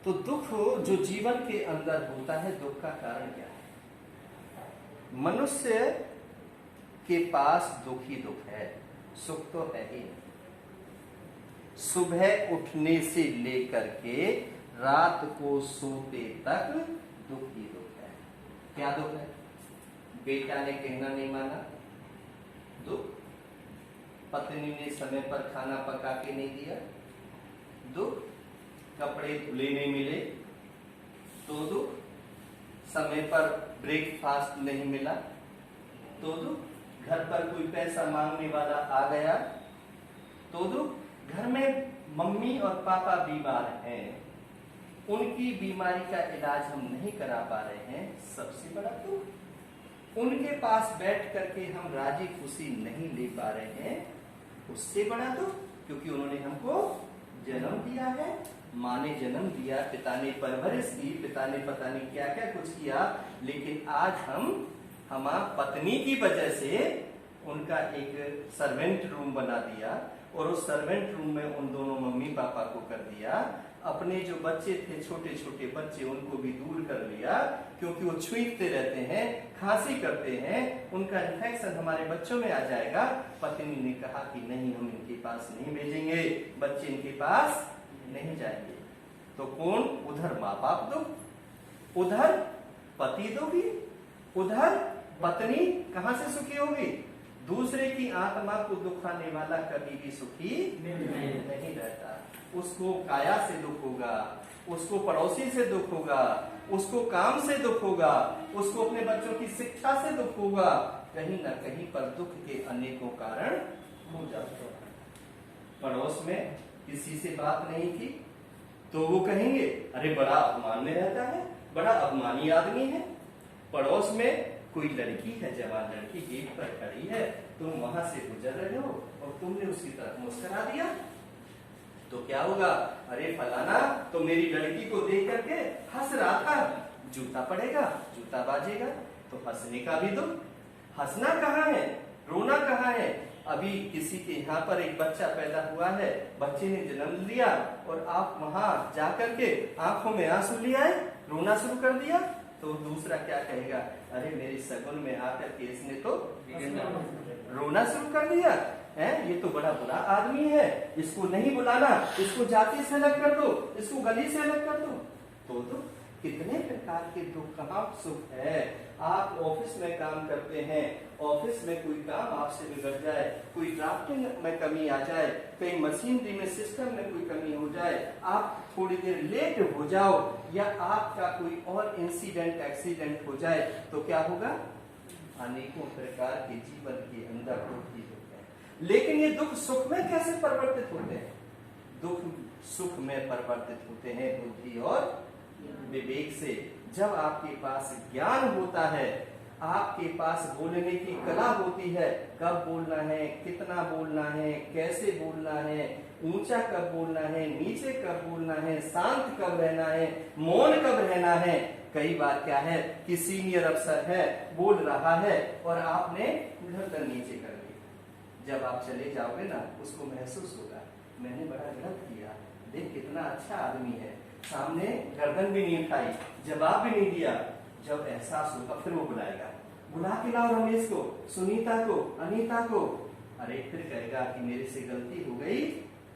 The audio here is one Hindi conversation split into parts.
तो दुख जो जीवन के अंदर होता है, दुख का कारण क्या है? मनुष्य के पास दुख ही दुख है, सुख तो है ही नहीं। सुबह उठने से लेकर के रात को सोते तक दुख ही दुख है। क्या दुख है? बेटा ने कहना नहीं माना, दुख। पत्नी ने समय पर खाना पका के नहीं दिया, दुख। कपड़े धुले नहीं मिले तो दुख। समय पर ब्रेकफास्ट नहीं मिला तो दुख। घर पर कोई पैसा मांगने वाला आ गया तो दुख। घर में मम्मी और पापा बीमार हैं, उनकी बीमारी का इलाज हम नहीं करा पा रहे हैं, सबसे बड़ा दुख। उनके पास बैठ करके हम राजी खुशी नहीं ले पा रहे हैं, उससे बड़ा दुख। क्योंकि उन्होंने हमको जन्म दिया है, माँ ने जन्म दिया, पिता ने परवरिश की, पिता ने पता नहीं क्या क्या कुछ किया, लेकिन आज हमारी पत्नी की वजह से उनका एक सर्वेंट रूम बना दिया और उस सर्वेंट रूम में उन दोनों मम्मी पापा को कर दिया। अपने जो बच्चे थे, छोटे छोटे बच्चे, उनको भी दूर कर लिया, क्योंकि वो छींकते रहते हैं, खांसी करते हैं, उनका इन्फेक्शन हमारे बच्चों में आ जाएगा। पत्नी ने कहा कि नहीं, हम इनके पास नहीं भेजेंगे, बच्चे इनके पास नहीं जाएंगे। तो कौन? उधर माँ बाप दुख, उधर पति दुखी, उधर पत्नी कहां से सुखी होगी? दूसरे की आत्मा को दुखाने वाला कभी भी सुखी नहीं रहता। उसको काया से दुख होगा, उसको पड़ोसी से दुख होगा, उसको काम से दुख होगा, उसको अपने बच्चों की शिक्षा से दुख होगा। कहीं ना कहीं पर दुख के अनेकों कारण हो जाते हैं। पड़ोस में किसी से बात नहीं की तो वो कहेंगे अरे बड़ा अपमान में रहता है, बड़ा अपमानी आदमी है। पड़ोस में कोई लड़की है, जवान लड़की गेट पर खड़ी है, तुम वहां से गुजर रहे हो और तुमने उसकी तरफ मुस्कुरा दिया तो क्या होगा? अरे फलाना तो मेरी लड़की को देख करके हंस रहा था, जूता पड़ेगा, जूता बाजेगा। तो हंसने का भी दुख। हंसना कहाँ है, रोना कहाँ है? अभी किसी के यहाँ पर एक बच्चा पैदा हुआ है, बच्चे ने जन्म लिया और आप वहां जाकर के आंखों में आंसू ले आए, रोना शुरू कर दिया, तो दूसरा क्या कहेगा? अरे मेरी सगुन में आकर के इसने तो रोना शुरू कर दिया है, ये तो बड़ा बुरा आदमी है, इसको नहीं बुलाना, इसको जाति से अलग कर दो, इसको गली से अलग कर दो। तो कितने प्रकार के दुख, कहाँ सुख है? आप ऑफिस में काम करते हैं, ऑफिस में कोई काम आपसे बिगड़ जाए, कोई ड्राफ्टिंग में कमी आ जाए, कहीं मशीनरी में सिस्टम में कोई कमी हो जाए, आप थोड़ी देर लेट हो जाओ या आपका कोई और इंसिडेंट एक्सीडेंट हो जाए तो क्या होगा? अनेकों प्रकार के जीवन के अंदर दुख ही दुख है। लेकिन ये दुख सुख में कैसे परिवर्तित होते हैं? दुख सुख में परिवर्तित होते हैं बुद्धि और विवेक से। जब आपके पास ज्ञान होता है, आपके पास बोलने की कला होती है, कब बोलना है, कितना बोलना है, कैसे बोलना है, ऊंचा कब बोलना है, नीचे कब बोलना है, शांत कब रहना है, मौन कब रहना है। कई बार क्या है कि सीनियर अफसर है, बोल रहा है और आपने गर्दन नीचे कर ली। जब आप चले जाओगे ना, उसको महसूस होगा मैंने बड़ा गलत किया, देख कितना अच्छा आदमी है, सामने गर्दन भी नहीं उठाई, जवाब भी नहीं दिया। जब एहसास होगा फिर वो बुलाएगा, बुला के लाओ रमेश को, सुनीता को, अनीता को। अरे फिर कहेगा कि मेरे से गलती हो गई,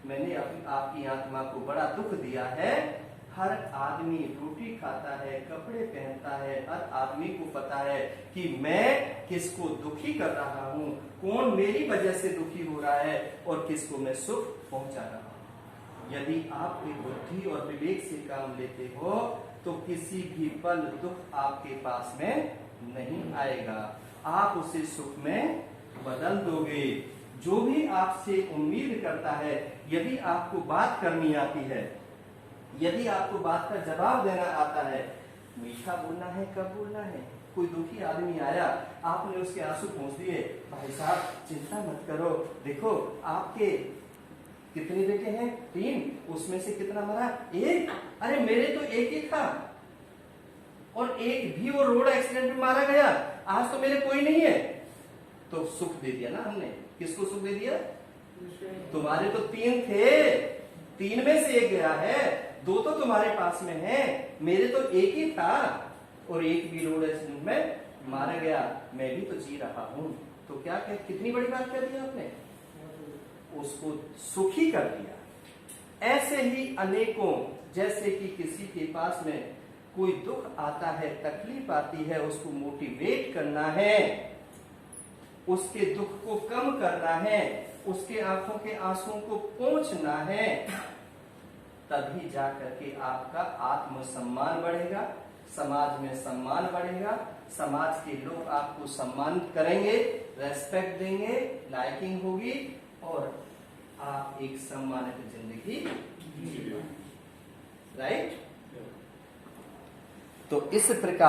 मैंने आपकी आत्मा को बड़ा दुख दिया है। हर आदमी रोटी खाता है, कपड़े पहनता है, हर आदमी को पता है कि मैं किसको दुखी कर रहा हूँ, कौन मेरी वजह से दुखी हो रहा है और किसको मैं सुख पहुंचा रहा हूँ। यदि आप बुद्धि और विवेक से काम लेते हो तो किसी भी पल दुख आपके पास में नहीं आएगा, आप उसे सुख में बदल दोगे। जो भी आपसे उम्मीद करता है, यदि आपको बात करनी आती है, यदि आपको बात का जवाब देना आता है, मीठा बोलना है, कब बोलना है। कोई दुखी आदमी आया, आपने उसके आंसू पहुंच दिए, भाई साहब चिंता मत करो, देखो आपके कितने बेटे हैं? 3, उसमें से कितना मरा? 1। अरे मेरे तो 1 ही था और 1 भी वो रोड एक्सीडेंट में मारा गया, आज तो मेरे कोई नहीं है। तो सुख दे दिया ना हमने। किसको सुख दे दिया? तुम्हारे तो 3 थे, 3 में से 1 गया है, 2 तो तुम्हारे पास में है, मेरे तो 1 ही था और 1 भी रोड एक्सीडेंट में मारा गया, मैं भी तो जी रहा हूं। तो क्या कितनी बड़ी बात कह दी आपने, उसको सुखी कर दिया। ऐसे ही अनेकों, जैसे कि किसी के पास में कोई दुख आता है, तकलीफ आती है, उसको मोटिवेट करना है, उसके दुख को कम करना है, उसके आंखों के आंसुओं को पोंछना है, तभी जाकर के आपका आत्मसम्मान बढ़ेगा, समाज में सम्मान बढ़ेगा, समाज के लोग आपको सम्मानित करेंगे, रेस्पेक्ट देंगे, लाइकिंग होगी और आप एक सम्मानित जिंदगी जीएंगे। राइट? तो इस प्रकार